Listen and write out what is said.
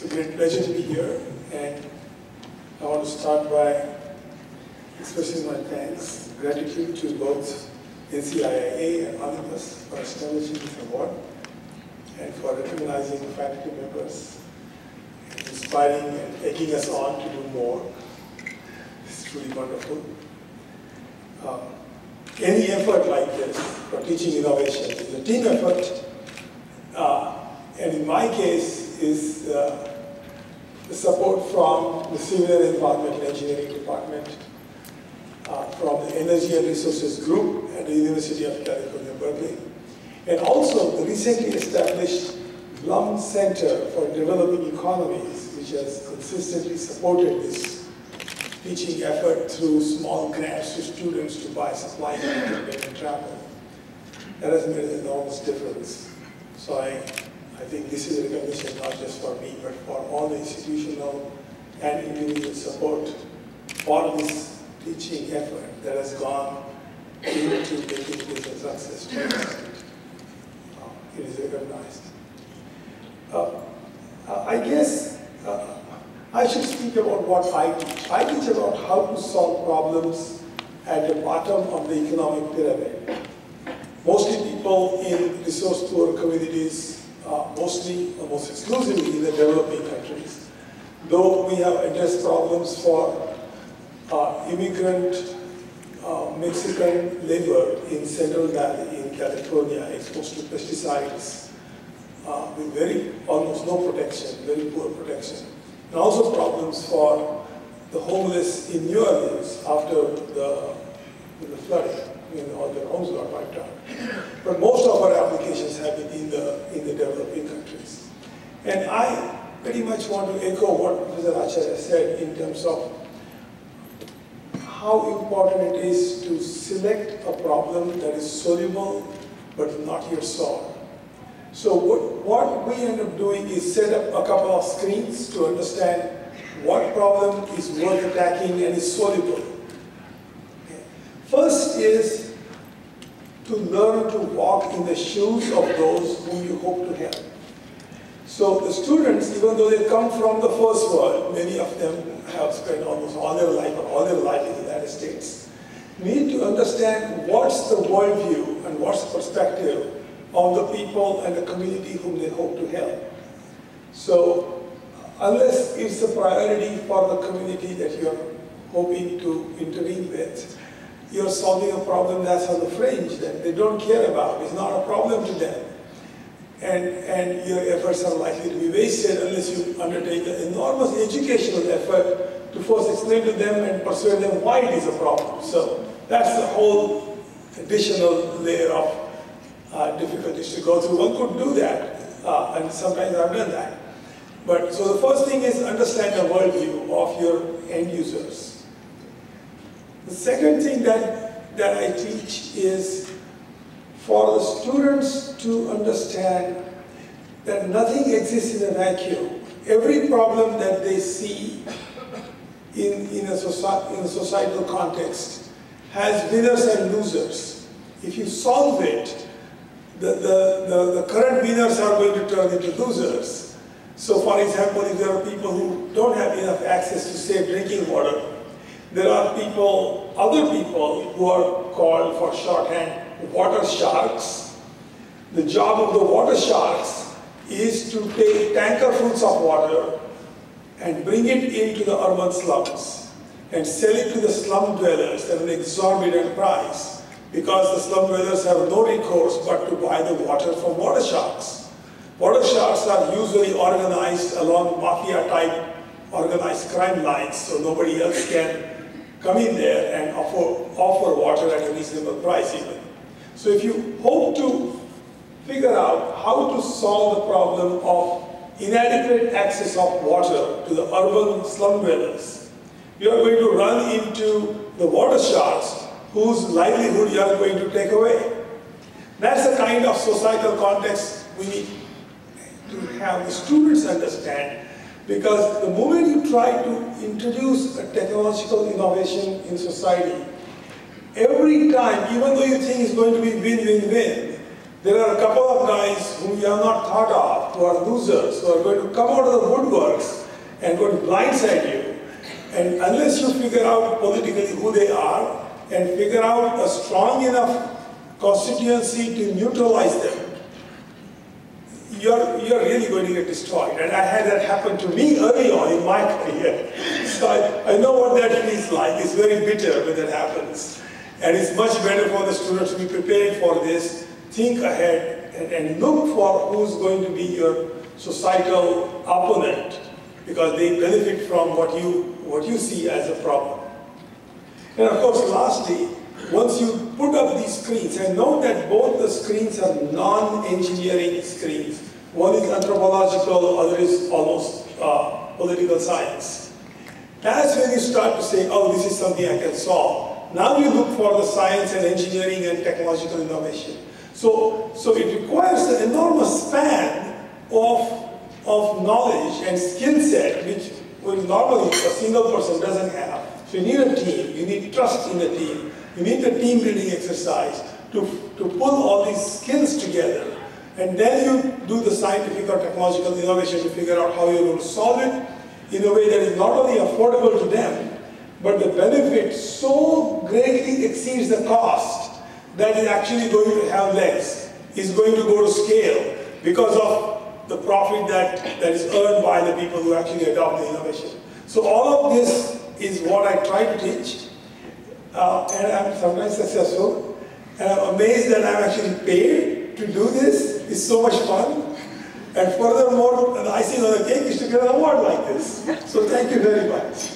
It's a great pleasure to be here, and I want to start by expressing my thanks, gratitude to both NCIIA and Olympus for establishing this award and for recognizing faculty members and inspiring and egging us on to do more. It's truly wonderful. Any effort like this for teaching innovation is a team effort, and in my case is the support from the Civil and Environmental Engineering Department, from the Energy and Resources Group at the University of California, Berkeley, and also the recently established Blum Center for Developing Economies, which has consistently supported this teaching effort through small grants to students to buy supplies and travel. That has made an enormous difference. So I think this is a recognition not just for me, but for all the institutional and individual support for this teaching effort that has gone into making this a success to the extent. It is recognized. I guess I should speak about what I teach. I teach about how to solve problems at the bottom of the economic pyramid. Mostly people in resource-poor communities, mostly, almost exclusively in the developing countries. Though we have addressed problems for immigrant Mexican labor in Central Valley in California exposed to pesticides with almost no protection, very poor protection. And also problems for the homeless in New Orleans after the flooding. All their homes got wiped out. But most of our applications have been in the developing countries. And I pretty much want to echo what Professor Acharya said in terms of how important it is to select a problem that is soluble but not yet solved. So what we end up doing is set up a couple of screens to understand what problem is worth attacking and is soluble. First is to learn to walk in the shoes of those whom you hope to help. So the students, even though they come from the first world, many of them have spent almost all their life in the United States, need to understand what's the worldview and what's the perspective of the people and the community whom they hope to help. So unless it's a priority for the community that you're hoping to intervene with, you're solving a problem that's on the fringe that they don't care about. It's not a problem to them. And your efforts are likely to be wasted unless you undertake an enormous educational effort to first explain to them and persuade them why it is a problem. So that's the whole additional layer of difficulties to go through. One could do that, and sometimes I've done that. But so the first thing is understand the worldview of your end users. The second thing that I teach is for the students to understand that nothing exists in a vacuum. Every problem that they see in a societal context has winners and losers. If you solve it, the current winners are going to turn into losers. So for example, if there are people who don't have enough access to safe drinking water, there are other people who are called for shorthand water sharks. The job of the water sharks is to take tankerfuls of water and bring it into the urban slums and sell it to the slum dwellers at an exorbitant price, because the slum dwellers have no recourse but to buy the water from water sharks. Water sharks are usually organized along mafia-type organized crime lines, so nobody else can come in there and offer water at a reasonable price even. So if you hope to figure out how to solve the problem of inadequate access of water to the urban slum dwellers, you are going to run into the water sharks whose livelihood you are going to take away. That's the kind of societal context we need to have the students understand, because the moment you try to introduce a technological innovation in society, every time, even though you think it's going to be win-win-win, there are a couple of guys whom you have not thought of who are losers, who are going to come out of the woodworks and going to blindside you. And unless you figure out politically who they are and figure out a strong enough constituency to neutralize them, you're really going to get destroyed. And I had that happen to me early on in my career. So I know what that feels like. It's very bitter when that happens. And it's much better for the students to be prepared for this, think ahead, and look for who's going to be your societal opponent, because they benefit from what you see as a problem. And of course, lastly, once you put up these screens, and note that both the screens are non-engineering screens. One is anthropological, other is almost political science. That's when you start to say, oh, this is something I can solve. Now you look for the science and engineering and technological innovation. So it requires an enormous span of knowledge and skill set, which normally a single person doesn't have. So you need a team, you need trust in the team, you need a team building exercise to pull all these skills together. And then you do the scientific or technological innovation to figure out how you're going to solve it in a way that is not only affordable to them, but the benefit so greatly exceeds the cost that is actually going to have legs, is going to go to scale because of the profit that is earned by the people who actually adopt the innovation. So all of this is what I try to teach, and I'm sometimes successful, and I'm amazed that I'm actually paid to do this. It's so much fun, and furthermore, the icing on the cake is to get an award like this. So thank you very much.